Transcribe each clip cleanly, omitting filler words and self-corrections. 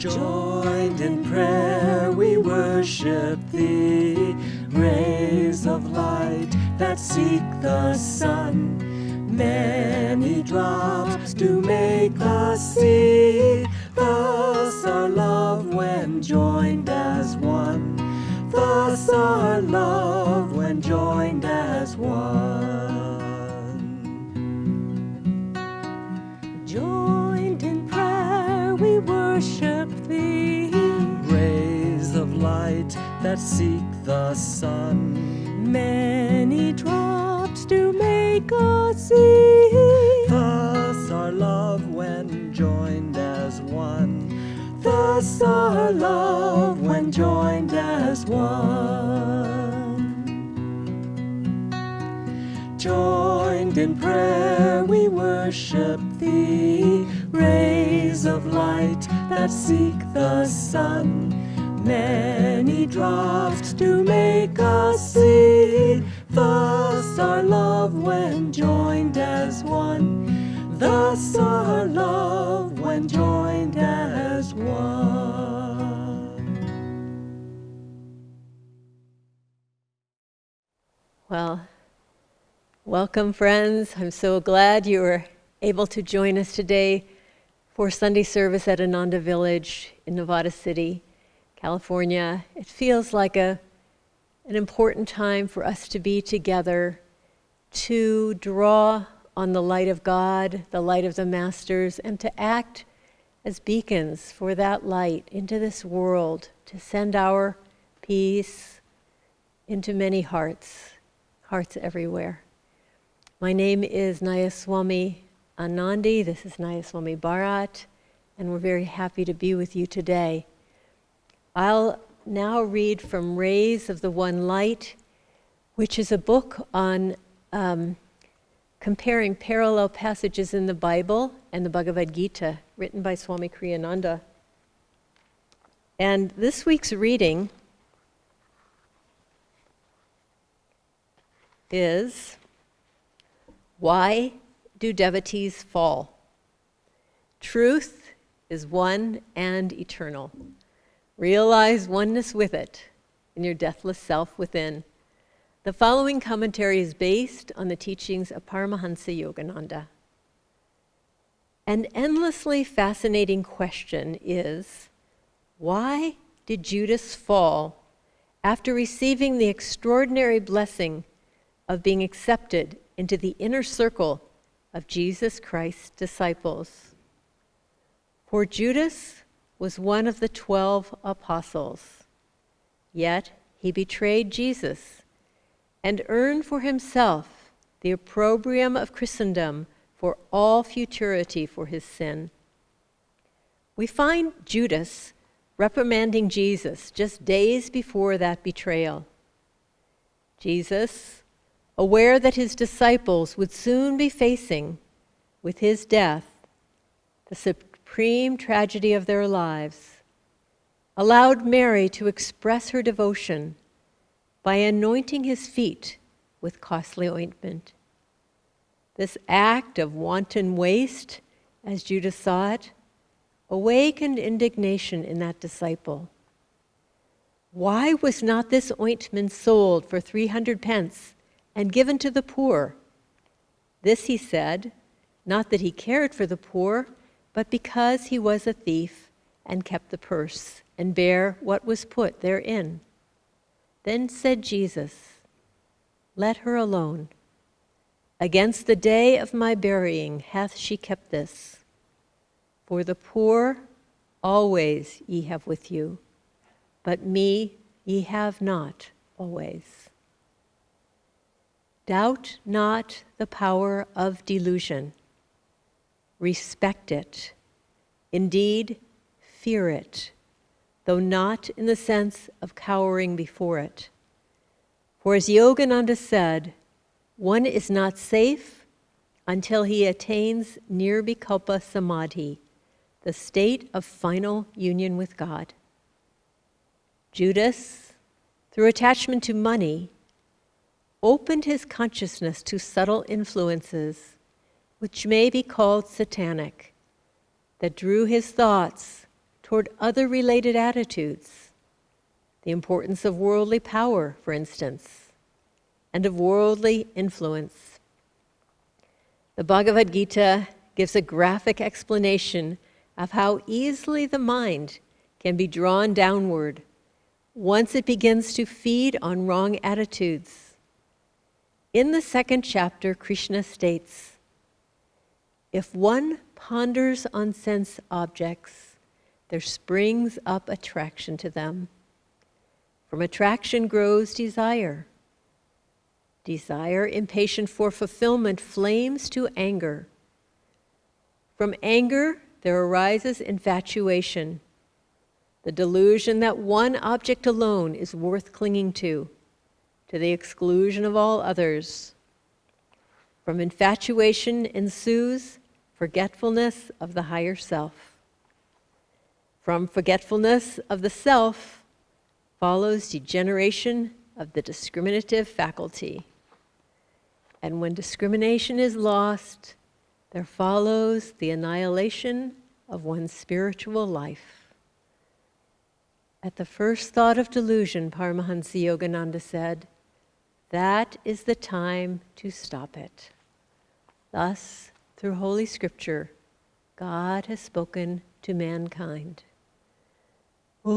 Joined in prayer we worship thee, rays of light that seek the sun. Many drops do make us see, thus our love when joined as one. Thus our love when joined as one. Joined in prayer we worship thee, rays of light that seek the sun. Many drops do make us see, thus our love when joined as one. Thus our love when joined as one. Joined in prayer we worship thee, rays of light that seek the sun. Many drops do make us see, thus our love when joined as one. Thus our love when joined as one. Well, welcome friends. I'm so glad you were able to join us today for Sunday service at Ananda Village in Nevada City, California. It feels like an important time for us to be together, to draw on the light of God, the light of the Masters, and to act as beacons for that light into this world, to send our peace into many hearts everywhere. My name is Nayaswami Anandi. This is Nayaswami Bharat, and we're very happy to be with you today. I'll now read from Rays of the One Light, which is a book on comparing parallel passages in the Bible and the Bhagavad Gita, written by Swami Kriyananda. And this week's reading is, Why Do Devotees Fall? Truth is one and eternal. Realize oneness with it in your deathless self within. The following commentary is based on the teachings of Paramahansa Yogananda. An endlessly fascinating question is, why did Judas fall after receiving the extraordinary blessing of being accepted into the inner circle of Jesus Christ's disciples? For Judas was one of the 12 apostles, yet he betrayed Jesus and earned for himself the opprobrium of Christendom for all futurity for his sin. We find Judas reprimanding Jesus just days before that betrayal. Jesus, aware that his disciples would soon be facing, with his death, the supreme tragedy of their lives, allowed Mary to express her devotion by anointing his feet with costly ointment. This act of wanton waste, as Judas saw it, awakened indignation in that disciple. Why was not this ointment sold for 300 pence and given to the poor? This he said, not that he cared for the poor, but because he was a thief and kept the purse and bare what was put therein. Then said Jesus, Let her alone. Against the day of my burying hath she kept this. For the poor always ye have with you, but me ye have not always. Doubt not the power of delusion. Respect it. Indeed, fear it, though not in the sense of cowering before it. For as Yogananda said, one is not safe until he attains nirvikalpa samadhi, the state of final union with God. Judas, through attachment to money, opened his consciousness to subtle influences, which may be called satanic, that drew his thoughts toward other related attitudes, the importance of worldly power, for instance, and of worldly influence. The Bhagavad Gita gives a graphic explanation of how easily the mind can be drawn downward once it begins to feed on wrong attitudes. In the second chapter, Krishna states, "If one ponders on sense objects, there springs up attraction to them. From attraction grows desire. Desire, impatient for fulfillment, flames to anger. From anger, there arises infatuation, the delusion that one object alone is worth clinging to the exclusion of all others. From infatuation ensues forgetfulness of the higher self. From forgetfulness of the self follows degeneration of the discriminative faculty. And when discrimination is lost, there follows the annihilation of one's spiritual life." At the first thought of delusion, Paramahansa Yogananda said, "That is the time to stop it." Thus, through Holy Scripture, God has spoken to mankind. Om,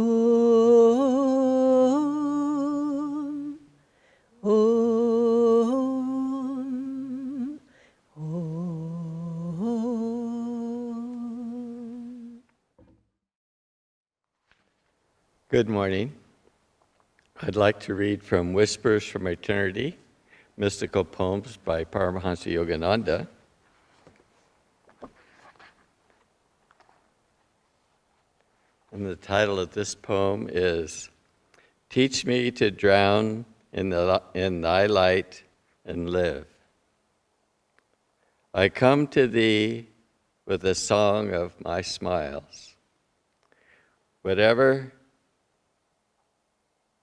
Om, Om. Good morning. I'd like to read from Whispers from Eternity, Mystical Poems by Paramahansa Yogananda. And the title of this poem is, "Teach me to drown in thy light and live. I come to thee with a song of my smiles. Whatever,"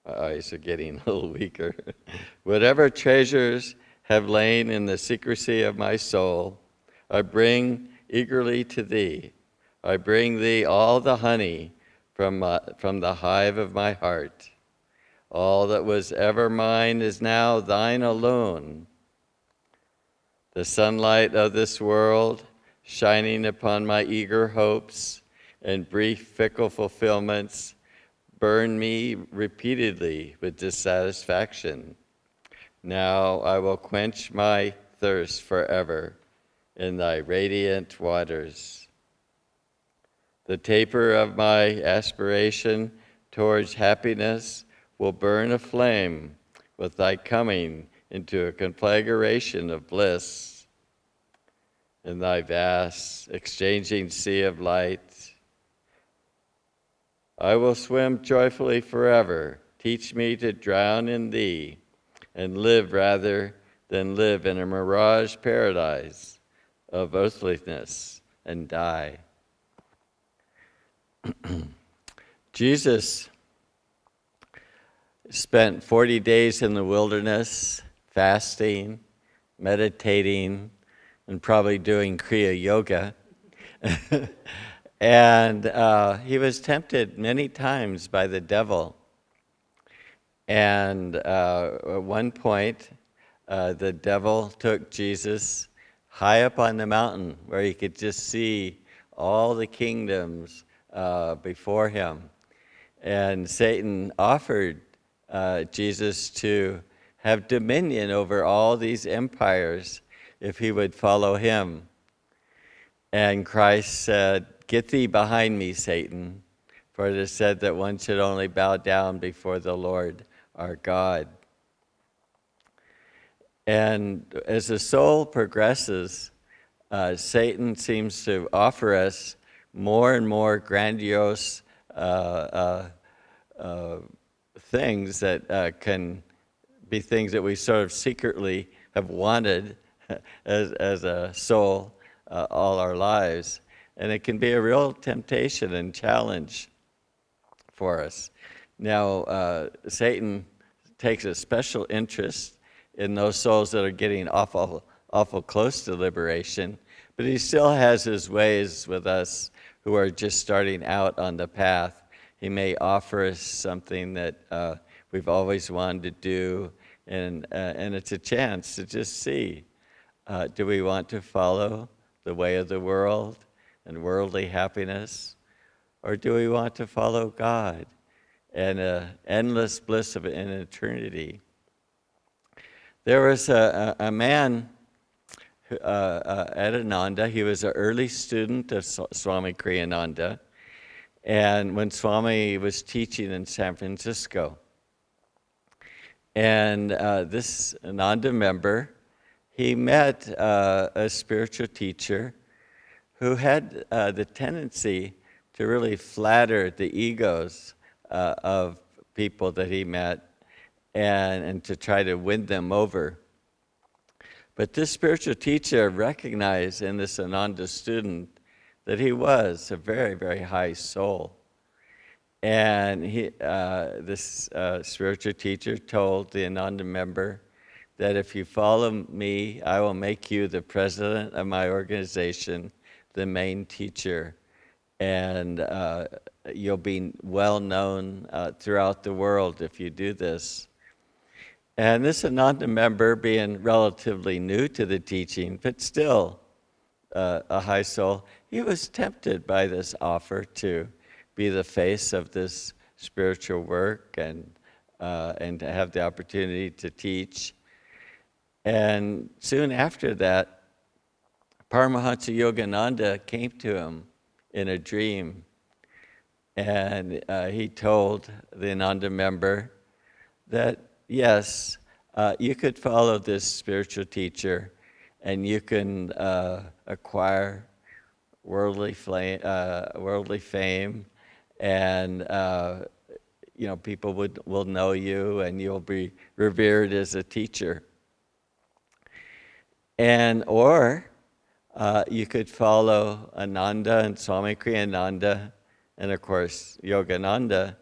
eyes are getting a little weaker, "whatever treasures have lain in the secrecy of my soul, I bring eagerly to thee. I bring thee all the honey from the hive of my heart. All that was ever mine is now thine alone. The sunlight of this world, shining upon my eager hopes and brief fickle fulfillments, burn me repeatedly with dissatisfaction. Now I will quench my thirst forever in thy radiant waters. The taper of my aspiration towards happiness will burn aflame with thy coming into a conflagration of bliss. In thy vast, exchanging sea of light, I will swim joyfully forever. Teach me to drown in thee and live rather than live in a mirage paradise of earthliness and die." Jesus spent 40 days in the wilderness, fasting, meditating, and probably doing Kriya Yoga. And he was tempted many times by the devil. And at one point, the devil took Jesus high up on the mountain where he could just see all the kingdoms before him. And Satan offered Jesus to have dominion over all these empires if he would follow him. And Christ said, "Get thee behind me, Satan, for it is said that one should only bow down before the Lord our God." And as the soul progresses, Satan seems to offer us more and more grandiose things that can be things that we sort of secretly have wanted as a soul all our lives. And it can be a real temptation and challenge for us. Now, Satan takes a special interest in those souls that are getting awful close to liberation, but he still has his ways with us who are just starting out on the path. He may offer us something that we've always wanted to do, and it's a chance to just see, do we want to follow the way of the world and worldly happiness, or do we want to follow God and endless bliss of an eternity? There was a man at Ananda. He was an early student of Swami Kriyananda, and when Swami was teaching in San Francisco. And this Ananda member, he met a spiritual teacher who had the tendency to really flatter the egos of people that he met and to try to win them over. But this spiritual teacher recognized in this Ananda student that he was a very, very high soul. And this spiritual teacher told the Ananda member that if you follow me, I will make you the president of my organization, the main teacher, and you'll be well known throughout the world if you do this. And this Ananda member, being relatively new to the teaching, but still a high soul, he was tempted by this offer to be the face of this spiritual work and to have the opportunity to teach. And soon after that, Paramahansa Yogananda came to him in a dream, and he told the Ananda member that, yes, you could follow this spiritual teacher and you can acquire worldly fame, and people will know you and you'll be revered as a teacher. Or you could follow Ananda and Swami Kriyananda and of course Yogananda,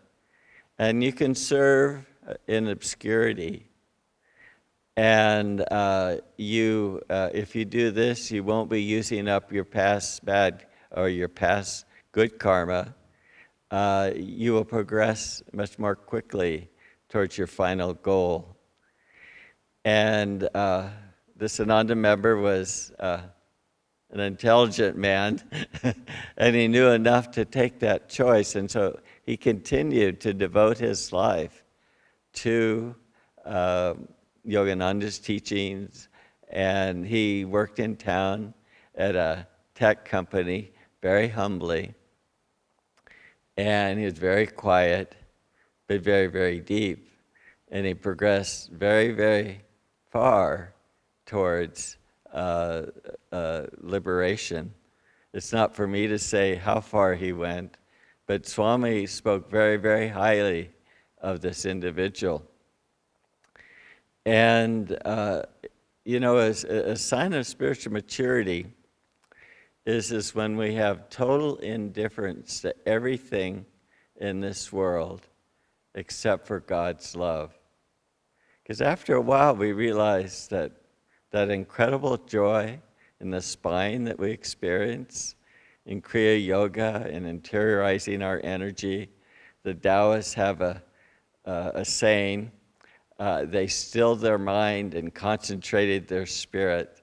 and you can serve in obscurity. And if you do this, you won't be using up your past bad or your past good karma. You will progress much more quickly towards your final goal. And this Ananda member was an intelligent man, and he knew enough to take that choice. And so he continued to devote his life to Yogananda's teachings, and he worked in town at a tech company very humbly, and he was very quiet, but very, very deep, and he progressed very, very far towards liberation. It's not for me to say how far he went, but Swami spoke very, very highly of this individual. And, as a sign of spiritual maturity is when we have total indifference to everything in this world except for God's love. Because after a while we realize that incredible joy in the spine that we experience in Kriya Yoga and interiorizing our energy, the Taoists have a saying, they stilled their mind and concentrated their spirit.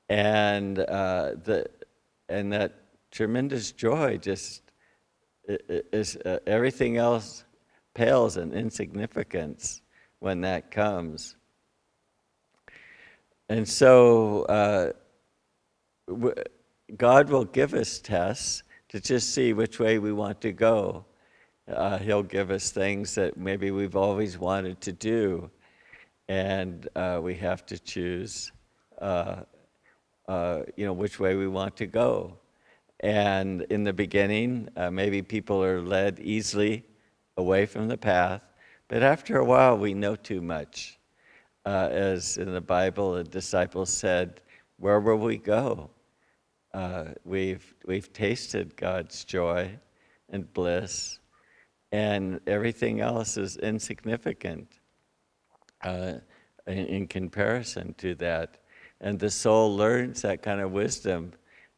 And that tremendous joy just is everything else pales in insignificance when that comes. And so God will give us tests to just see which way we want to go. He'll give us things that maybe we've always wanted to do, and we have to choose, which way we want to go. And in the beginning, maybe people are led easily away from the path, but after a while, we know too much. As in the Bible, the disciples said, "Where will we go? We've tasted God's joy and bliss, and everything else is insignificant in comparison to that." And the soul learns that kind of wisdom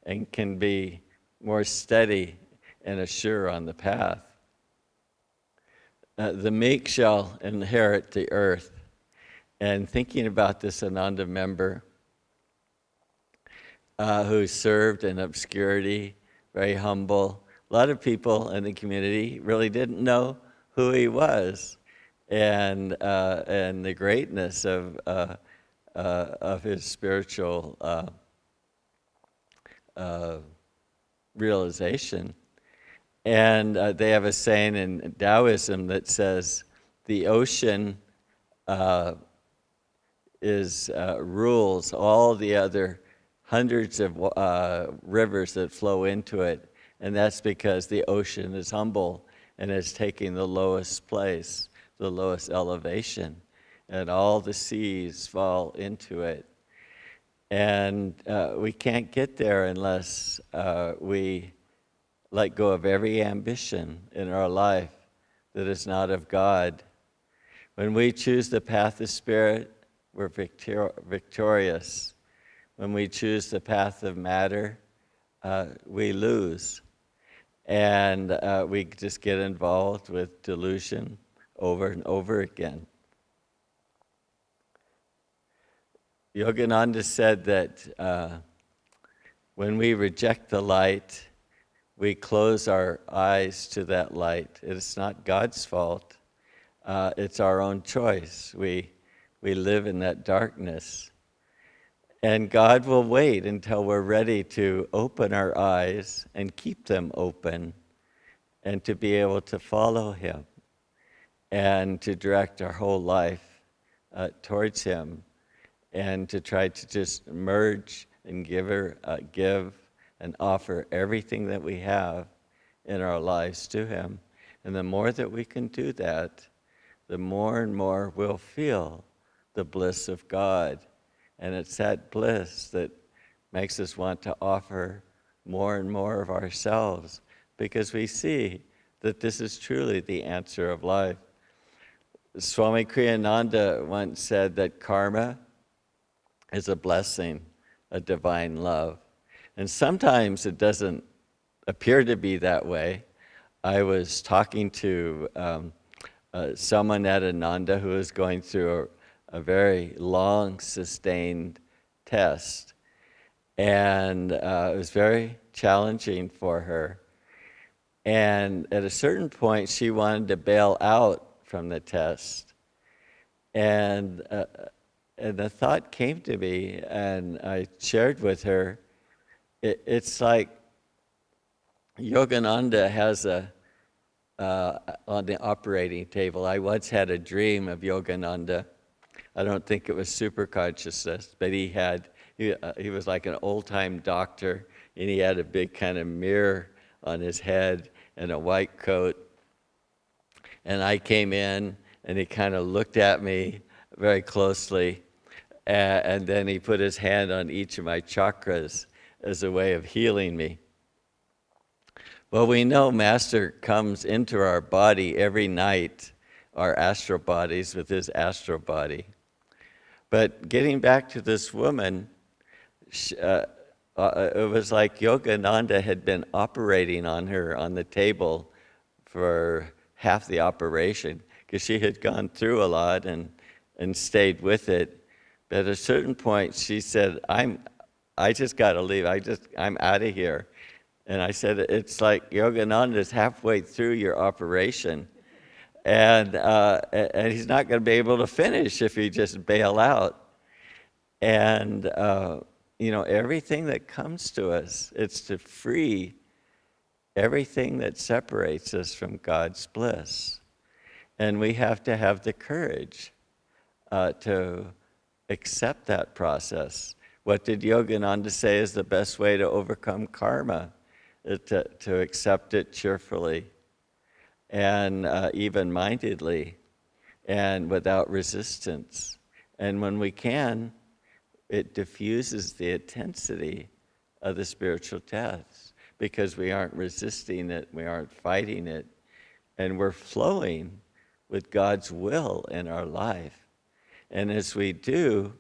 and can be more steady and sure on the path. The meek shall inherit the earth. And thinking about this Ananda member who served in obscurity, very humble, a lot of people in the community really didn't know who he was, and the greatness of his spiritual realization. And they have a saying in Taoism that says, the ocean rules all the other hundreds of rivers that flow into it, and that's because the ocean is humble and is taking the lowest place, the lowest elevation, and all the seas fall into it. And we can't get there unless we let go of every ambition in our life that is not of God. When we choose the path of spirit, we're victorious. When we choose the path of matter, we lose. And we just get involved with delusion over and over again. Yogananda said that when we reject the light, we close our eyes to that light. It's not God's fault. It's our own choice. We live in that darkness. And God will wait until we're ready to open our eyes and keep them open and to be able to follow Him and to direct our whole life towards Him and to try to just merge and give and offer everything that we have in our lives to Him. And the more that we can do that, the more and more we'll feel the bliss of God. And it's that bliss that makes us want to offer more and more of ourselves, because we see that this is truly the answer of life. Swami Kriyananda once said that karma is a blessing, a divine love. And sometimes it doesn't appear to be that way. I was talking to someone at Ananda who was going through a very long, sustained test. And it was very challenging for her. And at a certain point, she wanted to bail out from the test. And the thought came to me, and I shared with her, it's like Yogananda has on the operating table. I once had a dream of Yogananda. I don't think it was super consciousness, but he was like an old-time doctor, and he had a big kind of mirror on his head and a white coat. And I came in, and he kind of looked at me very closely, and then he put his hand on each of my chakras as a way of healing me. Well, we know Master comes into our body every night, our astral bodies, with his astral body. But getting back to this woman, it was like Yogananda had been operating on her on the table for half the operation, because she had gone through a lot and stayed with it. But at a certain point, she said, I just got to leave. I'm out of here. And I said, it's like Yogananda is halfway through your operation. And he's not going to be able to finish if you just bail out. And, everything that comes to us, it's to free everything that separates us from God's bliss. And we have to have the courage to accept that process. What did Yogananda say is the best way to overcome karma? To accept it cheerfully and even-mindedly and without resistance. And when we can, it diffuses the intensity of the spiritual test, because we aren't resisting it, we aren't fighting it, and we're flowing with God's will in our life. And as we do,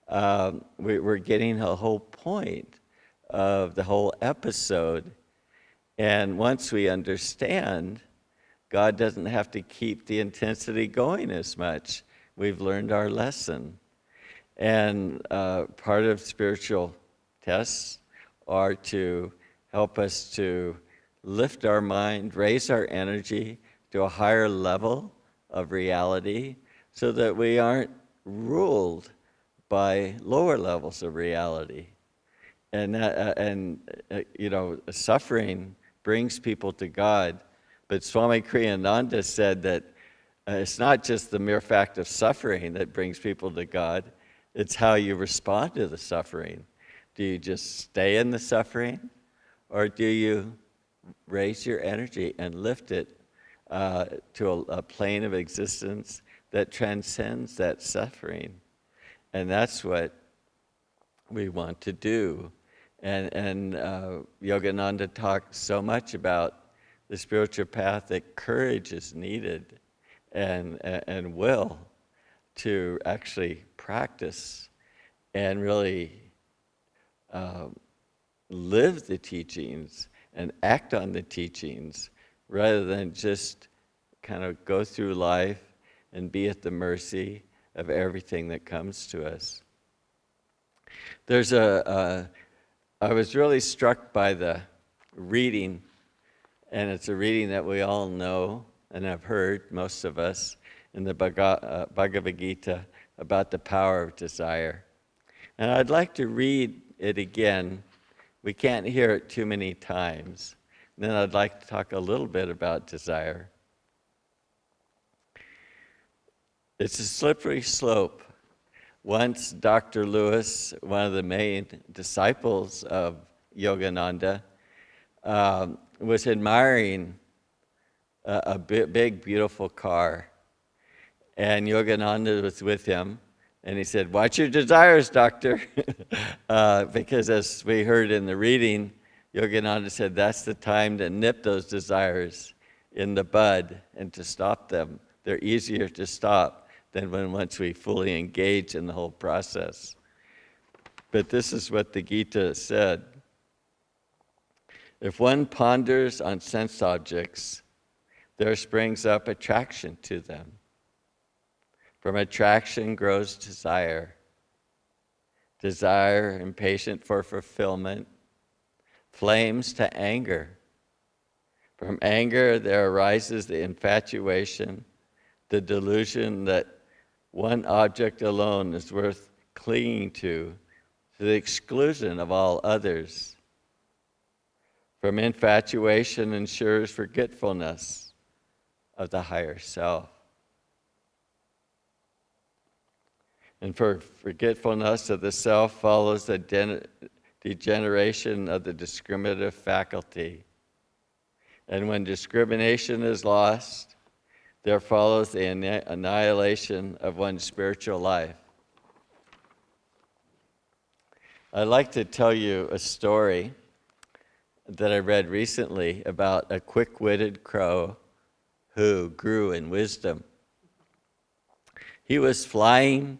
we're getting a whole point of the whole episode And once we understand, God doesn't have to keep the intensity going as much. We've learned our lesson. And part of spiritual tests are to help us to lift our mind, raise our energy to a higher level of reality so that we aren't ruled by lower levels of reality. And suffering brings people to God. But Swami Kriyananda said that it's not just the mere fact of suffering that brings people to God, it's how you respond to the suffering. Do you just stay in the suffering, or do you raise your energy and lift it to a plane of existence that transcends that suffering? And that's what we want to do. And Yogananda talked so much about the spiritual path that courage is needed and will to actually practice and really live the teachings and act on the teachings rather than just kind of go through life and be at the mercy of everything that comes to us. There's I was really struck by the reading, and it's a reading that we all know and have heard, most of us, in the Bhagavad Gita about the power of desire. And I'd like to read it again. We can't hear it too many times. And then I'd like to talk a little bit about desire. It's a slippery slope. Once Dr. Lewis, one of the main disciples of Yogananda, was admiring a big, beautiful car. And Yogananda was with him, and he said, "Watch your desires, doctor." Because as we heard in the reading, Yogananda said that's the time to nip those desires in the bud and to stop them. They're easier to stop than once we fully engage in the whole process. But this is what the Gita said. If one ponders on sense objects, there springs up attraction to them. From attraction grows desire. Desire, impatient for fulfillment, flames to anger. From anger there arises the infatuation, the delusion that one object alone is worth clinging to the exclusion of all others. From infatuation ensures forgetfulness of the higher self. And for forgetfulness of the self follows the degeneration of the discriminative faculty. And when discrimination is lost, there follows the annihilation of one's spiritual life. I'd like to tell you a story that I read recently about a quick-witted crow who grew in wisdom. He was flying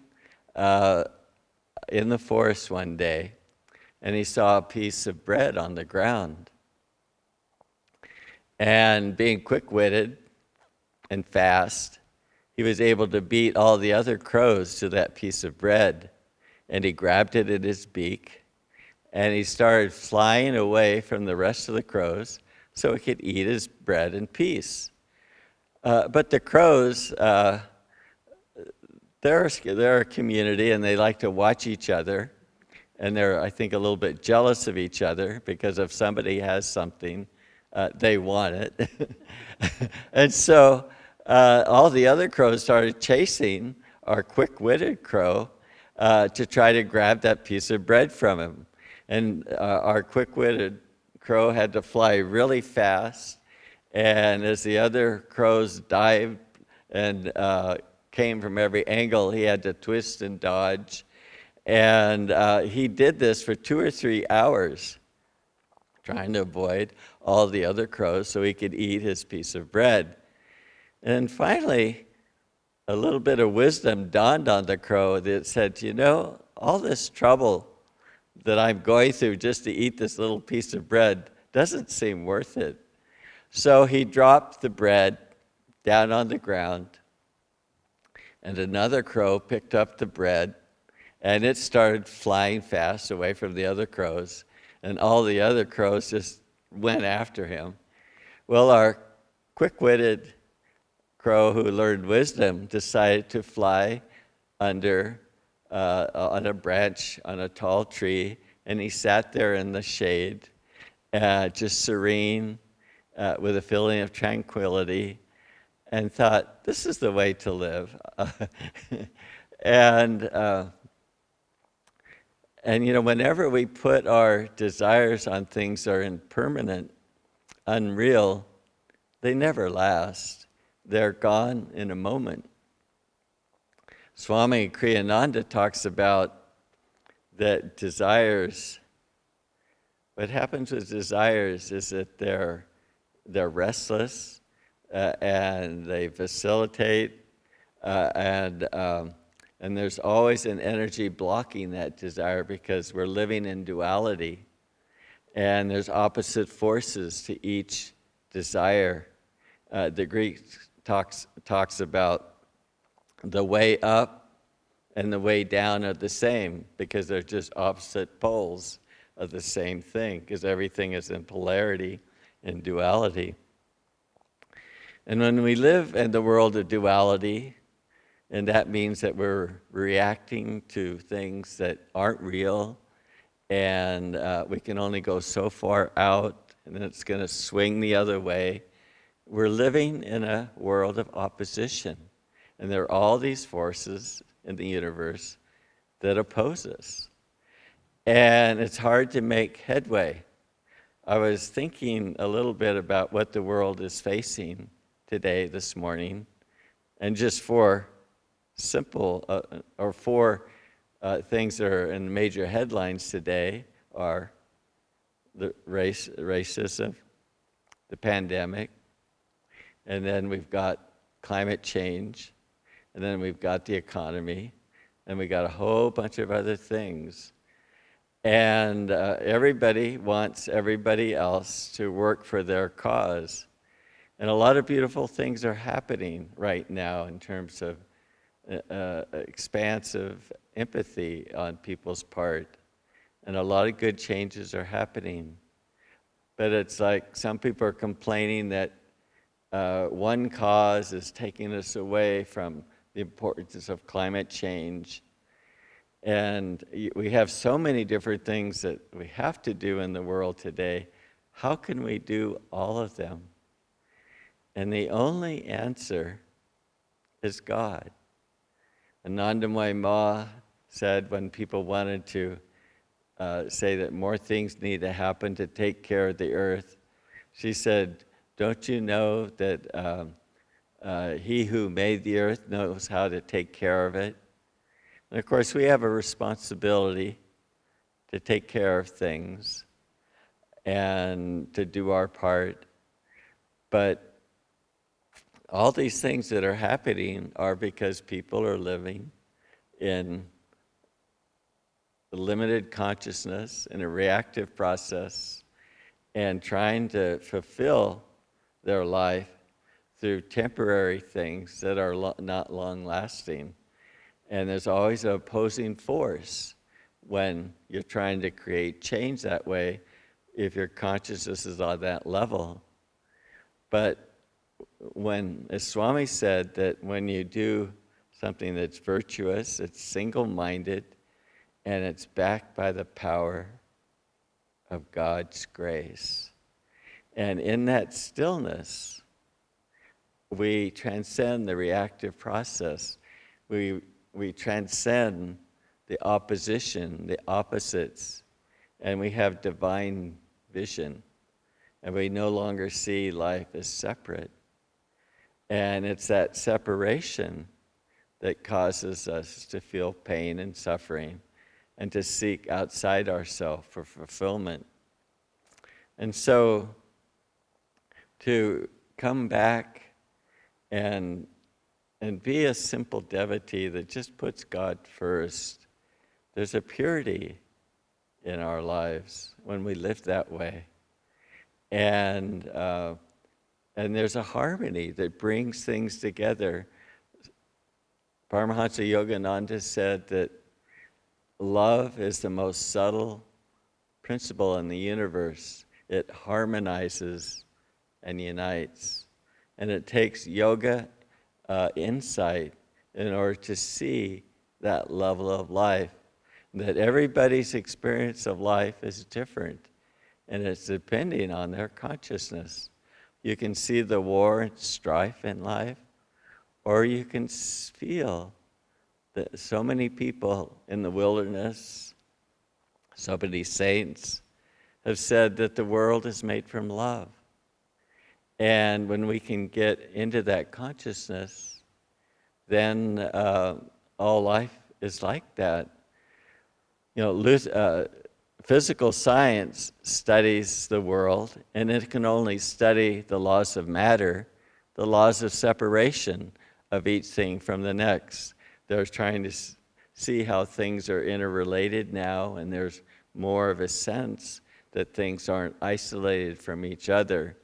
in the forest one day, and he saw a piece of bread on the ground. And being quick-witted and fast, he was able to beat all the other crows to that piece of bread. And he grabbed it in his beak, and he started flying away from the rest of the crows so he could eat his bread in peace. But the crows, they're a community, and they like to watch each other. And they're, I think, a little bit jealous of each other, because if somebody has something, they want it. And so all the other crows started chasing our quick-witted crow to try to grab that piece of bread from him. And our quick-witted crow had to fly really fast, and as the other crows dived and came from every angle, he had to twist and dodge. And he did this for 2 or 3 hours, trying to avoid all the other crows so he could eat his piece of bread. And finally, a little bit of wisdom dawned on the crow that said, you know, all this trouble that I'm going through just to eat this little piece of bread doesn't seem worth it. So he dropped the bread down on the ground, and another crow picked up the bread, and it started flying fast away from the other crows, and all the other crows just went after him. Well, our quick-witted crow who learned wisdom decided to fly under on a branch on a tall tree, and he sat there in the shade, just serene, with a feeling of tranquility, and thought, this is the way to live. And whenever we put our desires on things that are impermanent, unreal, they never last. They're gone in a moment. Swami Kriyananda talks about that desires, what happens with desires is that they're restless, and they facilitate, and there's always an energy blocking that desire because we're living in duality, and there's opposite forces to each desire. The Greek talks about the way up and the way down are the same because they're just opposite poles of the same thing, because everything is in polarity, in duality. And when we live in the world of duality, and that means that we're reacting to things that aren't real, and we can only go so far out, and then it's going to swing the other way. We're living in a world of opposition, and there are all these forces in the universe that oppose us. And it's hard to make headway. I was thinking a little bit about what the world is facing today, this morning, and just four simple, four things that are in major headlines today are the racism, the pandemic, and then we've got climate change, and then we've got the economy, and we got a whole bunch of other things. And everybody wants everybody else to work for their cause. And a lot of beautiful things are happening right now in terms of expansive empathy on people's part. And a lot of good changes are happening. But it's like some people are complaining that one cause is taking us away from the importance of climate change. And we have so many different things that we have to do in the world today. How can we do all of them? And the only answer is God. Ananda Ma said when people wanted to say that more things need to happen to take care of the earth, she said, don't you know that he who made the earth knows how to take care of it? And of course, we have a responsibility to take care of things and to do our part. But all these things that are happening are because people are living in a limited consciousness, in a reactive process, and trying to fulfill their life through temporary things that are not long-lasting. And there's always an opposing force when you're trying to create change that way, if your consciousness is on that level. But when, as Swami said, that when you do something that's virtuous, it's single-minded, and it's backed by the power of God's grace. And in that stillness, we transcend the reactive process. We transcend the opposition, the opposites, and we have divine vision. And we no longer see life as separate. And it's that separation that causes us to feel pain and suffering and to seek outside ourselves for fulfillment. And so to come back and be a simple devotee that just puts God first, there's a purity in our lives when we live that way. and there's a harmony that brings things together. Paramahansa Yogananda said that love is the most subtle principle in the universe. It harmonizes and unites. And it takes yoga insight in order to see that level of life, that everybody's experience of life is different, and it's depending on their consciousness. You can see the war and strife in life, or you can feel that so many people in the wilderness, so many saints, have said that the world is made from love. And when we can get into that consciousness, then all life is like that. You know, physical science studies the world, and it can only study the laws of matter, the laws of separation of each thing from the next. They're trying to see how things are interrelated now, and there's more of a sense that things aren't isolated from each other.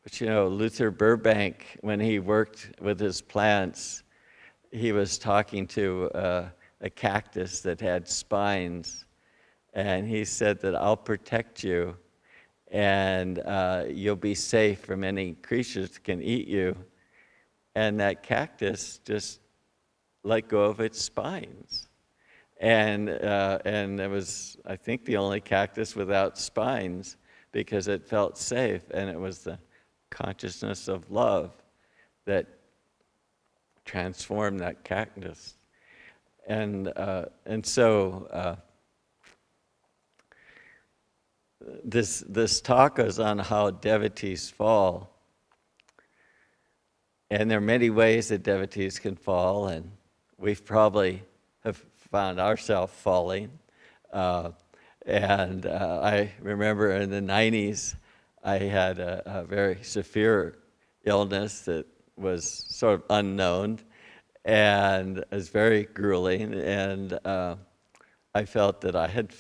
But you know, Luther Burbank, when he worked with his plants, he was talking to a cactus that had spines, and he said that I'll protect you, and you'll be safe from any creatures that can eat you. And that cactus just let go of its spines. And it was, I think, the only cactus without spines because it felt safe, and it was the consciousness of love that transformed that cactus. And so this talk is on how devotees fall. And there are many ways that devotees can fall, and we've probably have found ourselves falling. I remember in the 90s, I had a very severe illness that was sort of unknown, and it was very grueling, and I felt that I had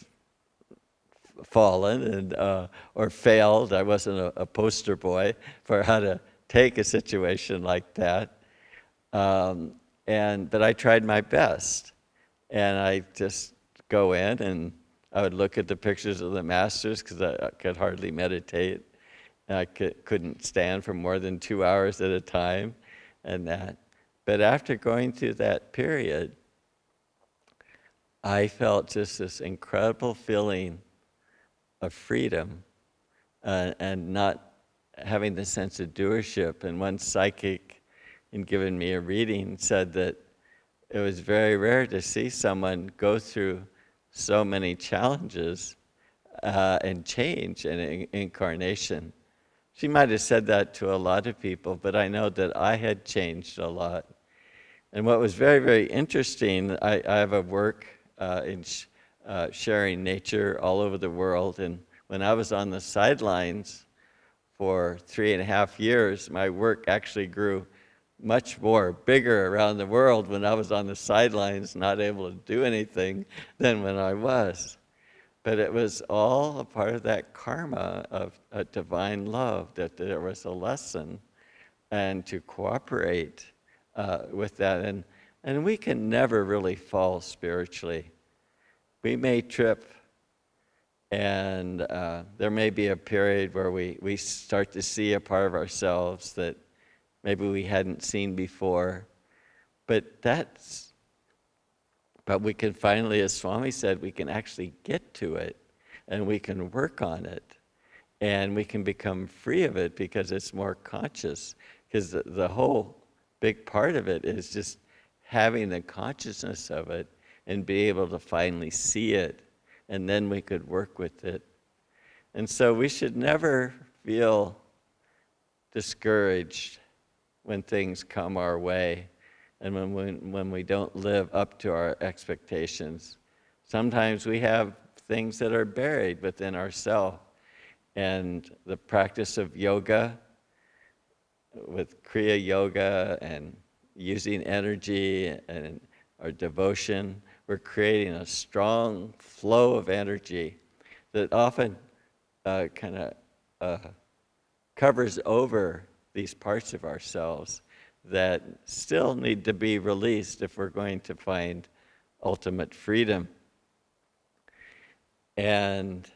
fallen and or failed. I wasn't a poster boy for how to take a situation like that. But I tried my best. And I just go in and I would look at the pictures of the masters because I could hardly meditate. I couldn't stand for more than 2 hours at a time and that. But after going through that period, I felt just this incredible feeling of freedom and not having the sense of doership. And one psychic, in giving me a reading, said that it was very rare to see someone go through so many challenges and change in incarnation. She might have said that to a lot of people, but I know that I had changed a lot. And what was very, very interesting, I have a work in sharing nature all over the world, and when I was on the sidelines for 3.5 years, my work actually grew much more bigger around the world when I was on the sidelines, not able to do anything, than when I was. But it was all a part of that karma of a divine love, that there was a lesson, and to cooperate with that. And we can never really fall spiritually. We may trip, and there may be a period where we start to see a part of ourselves that maybe we hadn't seen before, but we can finally, as Swami said, we can actually get to it, and we can work on it, and we can become free of it because it's more conscious, because the whole big part of it is just having the consciousness of it and be able to finally see it, and then we could work with it. And so we should never feel discouraged when things come our way and when we don't live up to our expectations. Sometimes we have things that are buried within ourselves, and the practice of yoga, with Kriya Yoga and using energy and our devotion, we're creating a strong flow of energy that often kind of covers over these parts of ourselves that still need to be released if we're going to find ultimate freedom. And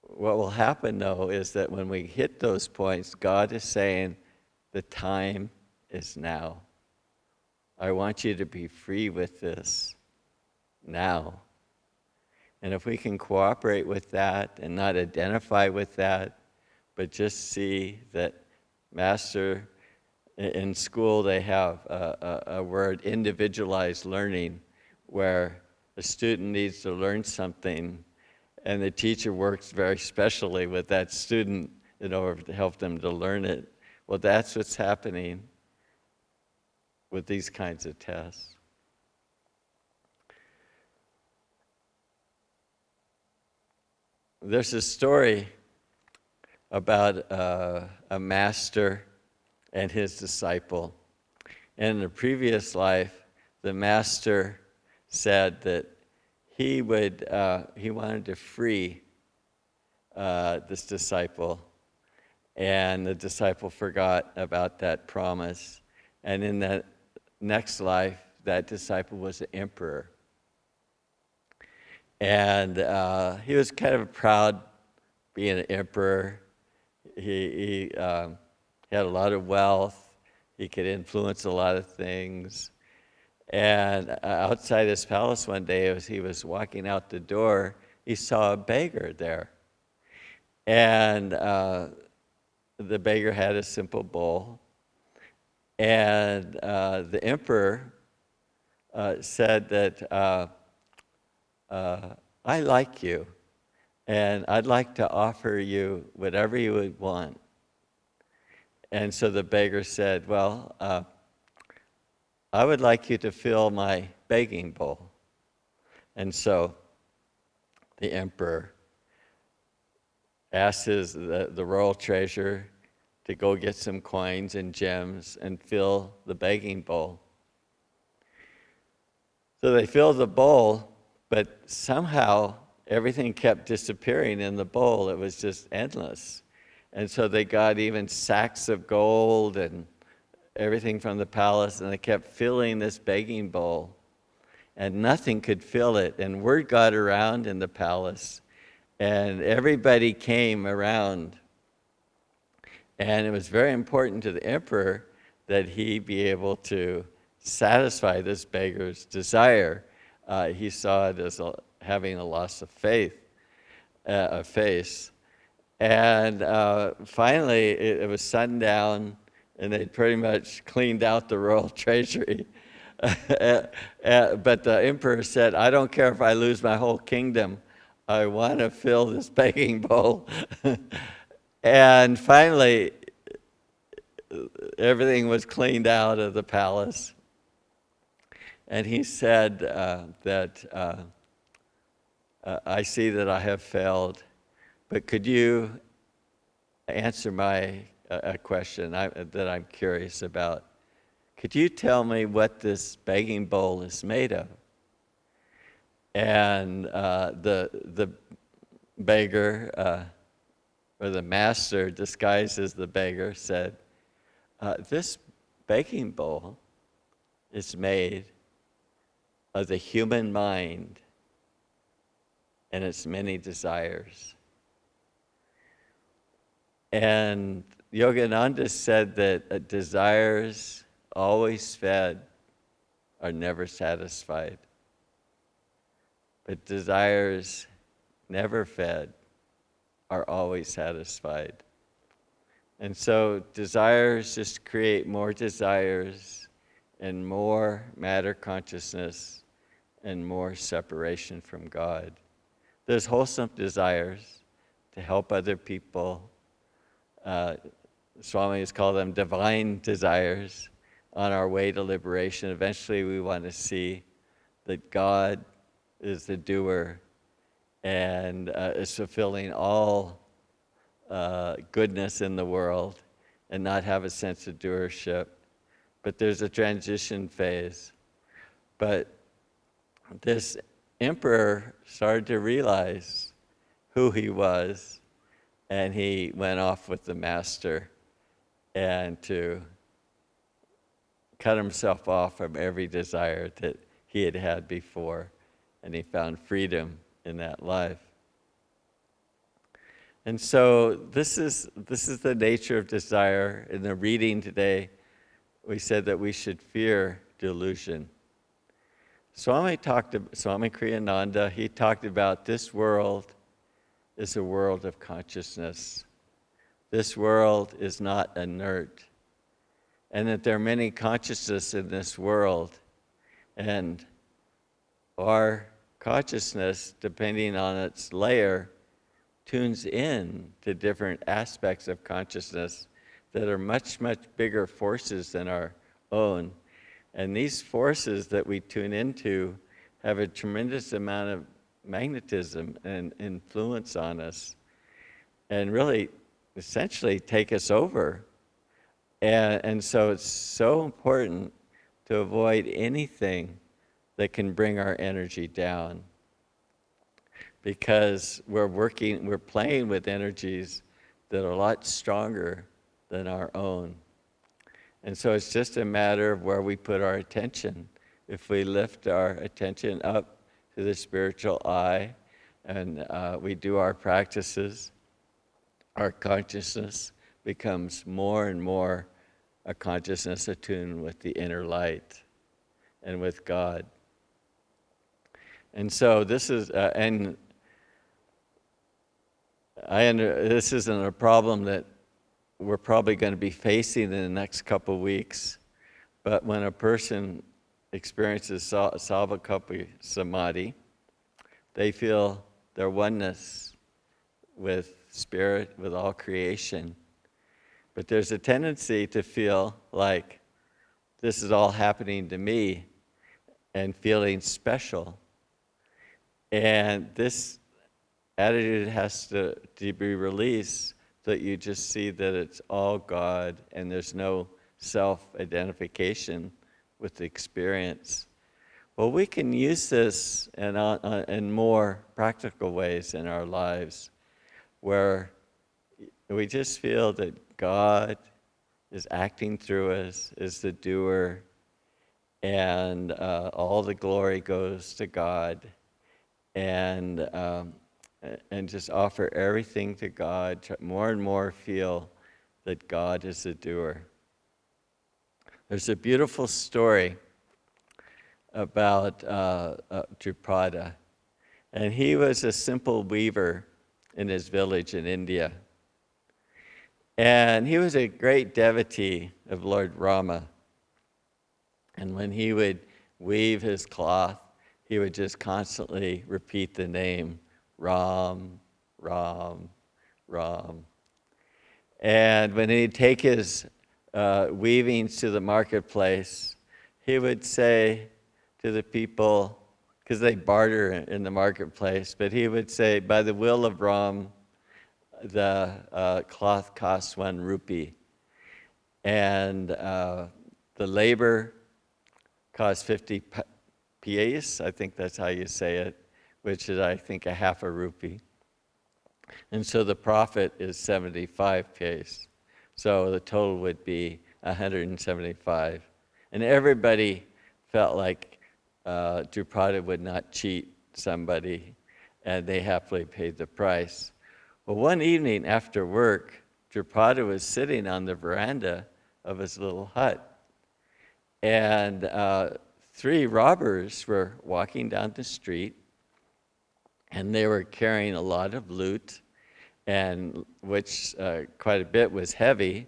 what will happen, though, is that when we hit those points, God is saying, the time is now. I want you to be free with this now. And if we can cooperate with that and not identify with that, but just see that Master, in school they have a word, individualized learning, where a student needs to learn something and the teacher works very specially with that student in order to help them to learn it. Well, that's what's happening with these kinds of tests. There's a story about a master and his disciple. And in a previous life, the master said that he wanted to free this disciple, and the disciple forgot about that promise. And in that next life, that disciple was an emperor. And he was kind of proud being an emperor. He had a lot of wealth. He could influence a lot of things. And outside his palace one day, as he was walking out the door, he saw a beggar there. And the beggar had a simple bowl. And the emperor said that, I like you, and I'd like to offer you whatever you would want. And so the beggar said, well, I would like you to fill my begging bowl. And so the emperor asked the royal treasurer to go get some coins and gems and fill the begging bowl. So they filled the bowl, but somehow everything kept disappearing in the bowl. It was just endless. And so they got even sacks of gold and everything from the palace, and they kept filling this begging bowl. And nothing could fill it. And word got around in the palace, and everybody came around. And it was very important to the emperor that he be able to satisfy this beggar's desire. He saw it as having a loss of faith, And finally, it was sundown, and they'd pretty much cleaned out the royal treasury. But the emperor said, I don't care if I lose my whole kingdom. I want to fill this begging bowl. And finally, everything was cleaned out of the palace. And he said that I see that I have failed, but could you answer a question that I'm curious about? Could you tell me what this begging bowl is made of? And the beggar, or the master disguised as the beggar, said, this begging bowl is made of the human mind and its many desires. And Yogananda said that desires always fed are never satisfied, but desires never fed are always satisfied. And so desires just create more desires and more matter consciousness and more separation from God. There's wholesome desires to help other people. Swamis call them divine desires on our way to liberation. Eventually we want to see that God is the doer and is fulfilling all goodness in the world and not have a sense of doership. But there's a transition phase. But this emperor started to realize who he was and he went off with the master and to cut himself off from every desire that he had had before, and he found freedom in that life. And so this is the nature of desire. In the reading today, we said that we should fear delusion. Swami Kriyananda, he talked about this world is a world of consciousness. This world is not inert. And that there are many consciousnesses in this world. And our consciousness, depending on its layer, tunes in to different aspects of consciousness that are much, much bigger forces than our own. And these forces that we tune into have a tremendous amount of magnetism and influence on us, and really, essentially, take us over. And so it's so important to avoid anything that can bring our energy down, because we're playing with energies that are a lot stronger than our own. And so it's just a matter of where we put our attention. If we lift our attention up to the spiritual eye and we do our practices, our consciousness becomes more and more a consciousness attuned with the inner light and with God. And so this is, this isn't a problem that we're probably going to be facing in the next couple of weeks, but when a person experiences Savakapi Samadhi, they feel their oneness with spirit, with all creation. But there's a tendency to feel like this is all happening to me and feeling special. And this attitude has to be released, so that you just see that it's all God and there's no self-identification with the experience. Well, we can use this in more practical ways in our lives, where we just feel that God is acting through us, is the doer, and all the glory goes to God, and just offer everything to God, more and more feel that God is the doer. There's a beautiful story about Drupada, and he was a simple weaver in his village in India. And he was a great devotee of Lord Rama. And when he would weave his cloth, he would just constantly repeat the name Ram, Ram, Ram. And when he'd take his weavings to the marketplace, he would say to the people, because they barter in the marketplace, but he would say, by the will of Ram, the cloth costs 1 rupee. And the labor costs 50 pies, I think that's how you say it, which is, I think, a half a rupee. And so the profit is 75 pies. So the total would be 175. And everybody felt like Drupada would not cheat somebody, and they happily paid the price. Well, one evening after work, Drupada was sitting on the veranda of his little hut, and 3 robbers were walking down the street, and they were carrying a lot of loot, and which quite a bit was heavy,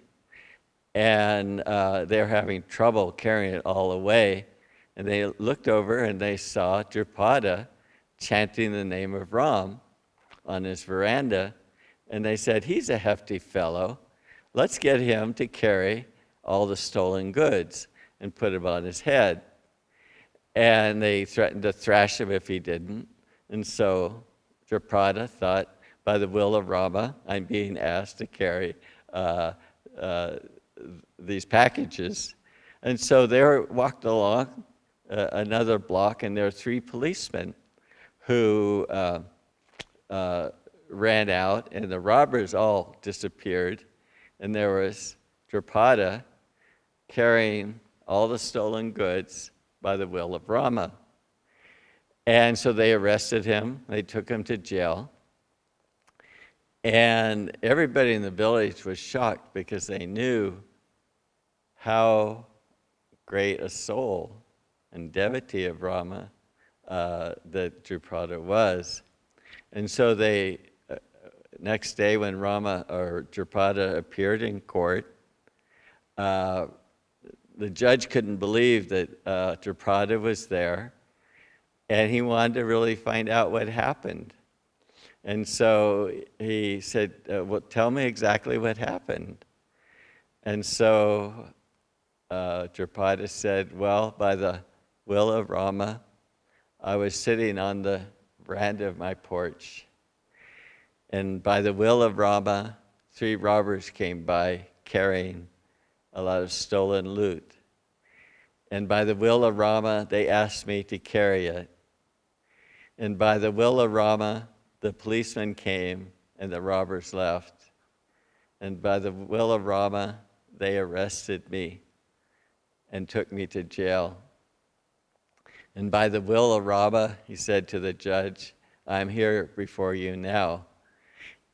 and they were having trouble carrying it all away. And they looked over and they saw Drupada chanting the name of Ram on his veranda, and they said, he's a hefty fellow. Let's get him to carry all the stolen goods and put him on his head. And they threatened to thrash him if he didn't. And so Drupada thought, by the will of Rama, I'm being asked to carry these packages. And so they walked along another block, and there were 3 policemen who ran out, and the robbers all disappeared, and there was Drupada carrying all the stolen goods by the will of Rama. And so they arrested him, they took him to jail, and everybody in the village was shocked because they knew how great a soul and devotee of Rama that Drupada was. And so they, next day when Rama or Drupada appeared in court, the judge couldn't believe that Drupada was there, and he wanted to really find out what happened. And so he said, well, tell me exactly what happened. And so Drupada said, well, by the will of Rama, I was sitting on the veranda of my porch, and by the will of Rama, 3 robbers came by carrying a lot of stolen loot. And by the will of Rama, they asked me to carry it. And by the will of Rama, the policeman came and the robbers left. And by the will of Rama, they arrested me and took me to jail. And by the will of Rama, he said to the judge, I'm here before you now.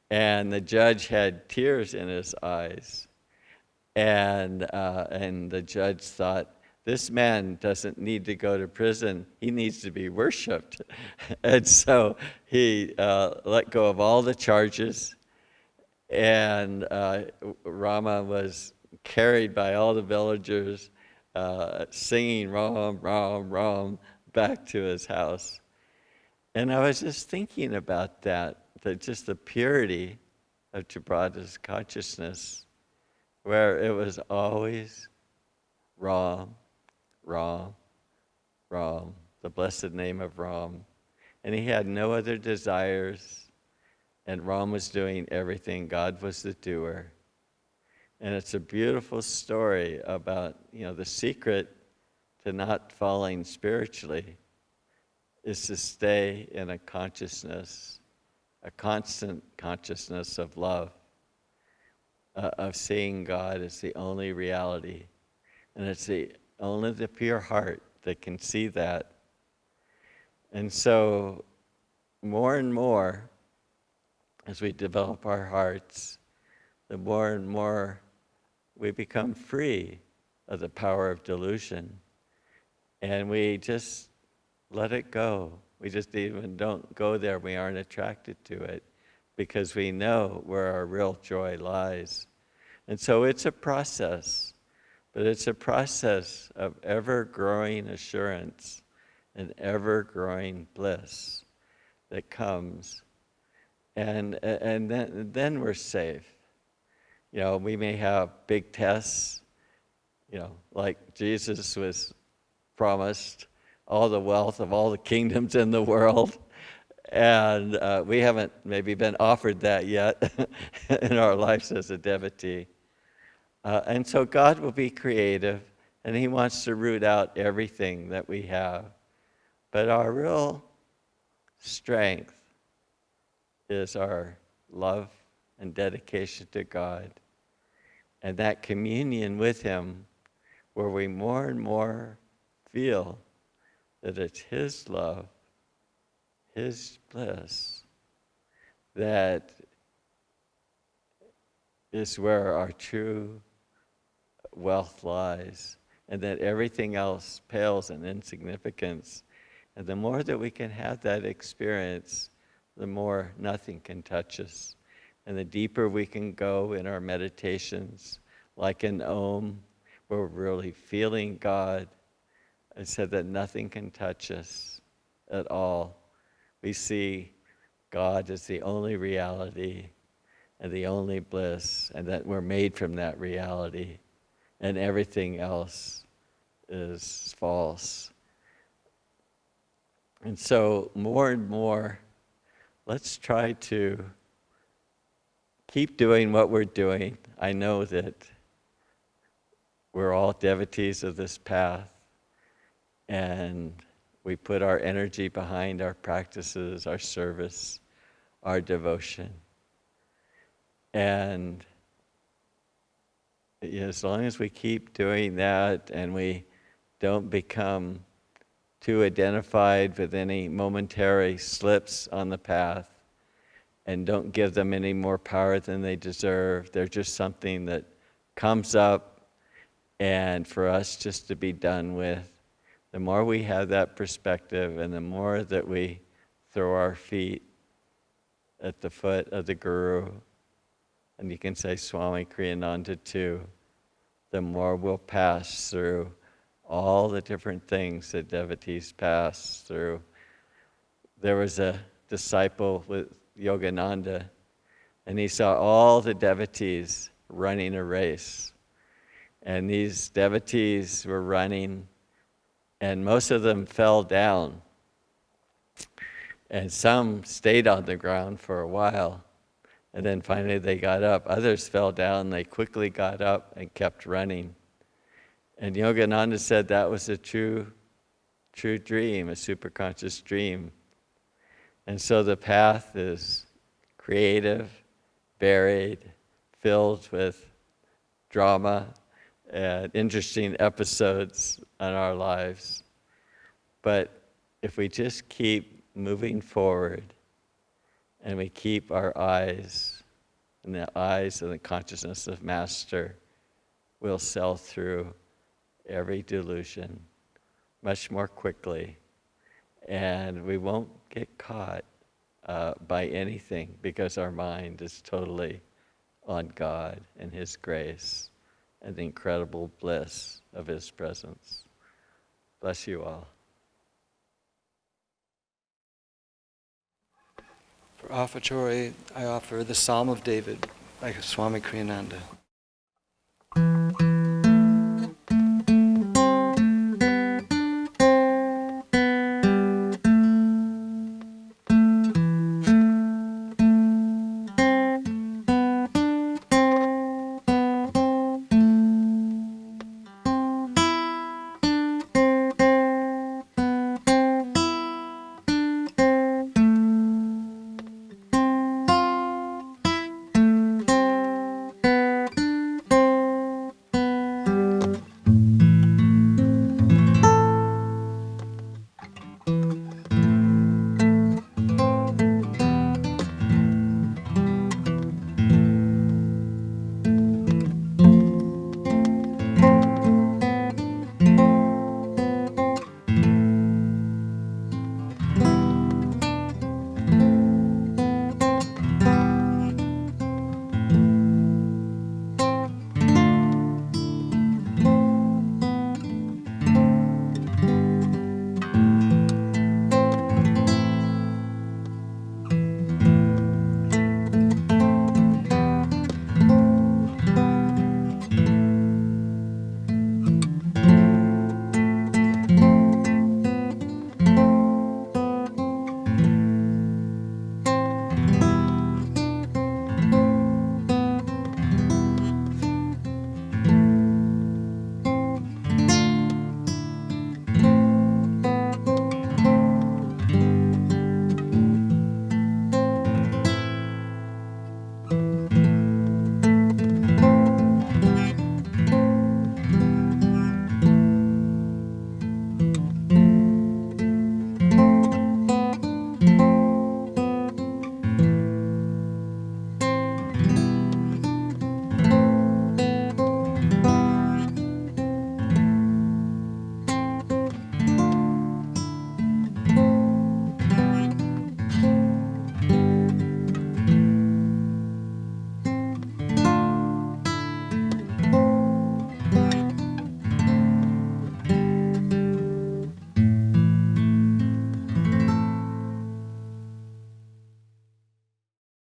And the judge had tears in his eyes. And the judge thought, this man doesn't need to go to prison. He needs to be worshipped. And so he let go of all the charges, and Rama was carried by all the villagers singing Ram, Ram, Ram back to his house. And I was just thinking about that just the purity of Drupada's consciousness, where it was always Ram, Ram, Ram, the blessed name of Ram. And he had no other desires, and Ram was doing everything. God was the doer. And it's a beautiful story about, the secret to not falling spiritually is to stay in a consciousness, a constant consciousness of love, of seeing God as the only reality. And it's only the pure heart that can see that. And so more and more, as we develop our hearts, the more and more we become free of the power of delusion. And we just let it go. We just even don't go there. We aren't attracted to it because we know where our real joy lies. And so it's a process, but it's a process of ever-growing assurance and ever-growing bliss that comes. And then we're safe. We may have big tests, like Jesus was promised all the wealth of all the kingdoms in the world. And we haven't maybe been offered that yet in our lives as a devotee. And so God will be creative, and he wants to root out everything that we have. But our real strength is our love and dedication to God, and that communion with him where we more and more feel that it's his love, his bliss, that is where our true wealth lies, and that everything else pales in insignificance. And the more that we can have that experience, the more nothing can touch us. And the deeper we can go in our meditations, like in Om, where we're really feeling God, I said that nothing can touch us at all. We see God as the only reality and the only bliss, and that we're made from that reality, and everything else is false. And so more and more, let's try to keep doing what we're doing. I know that we're all devotees of this path, and we put our energy behind our practices, our service, our devotion. And as long as we keep doing that and we don't become too identified with any momentary slips on the path and don't give them any more power than they deserve, they're just something that comes up and for us just to be done with. The more we have that perspective and the more that we throw our feet at the foot of the Guru, and you can say Swami Kriyananda too, the more we'll pass through all the different things that devotees pass through. There was a disciple with Yogananda, and he saw all the devotees running a race. And these devotees were running, and most of them fell down. And some stayed on the ground for a while, and then finally they got up. Others fell down, they quickly got up and kept running. And Yogananda said that was a true dream, a superconscious dream. And so the path is creative, varied, filled with drama and interesting episodes in our lives. But if we just keep moving forward and we keep our eyes in the eyes of the consciousness of Master, we'll sail through every delusion much more quickly, and we won't get caught by anything because our mind is totally on God and His grace and the incredible bliss of His presence. Bless you all. For offertory, I offer the Psalm of David by Swami Kriyananda.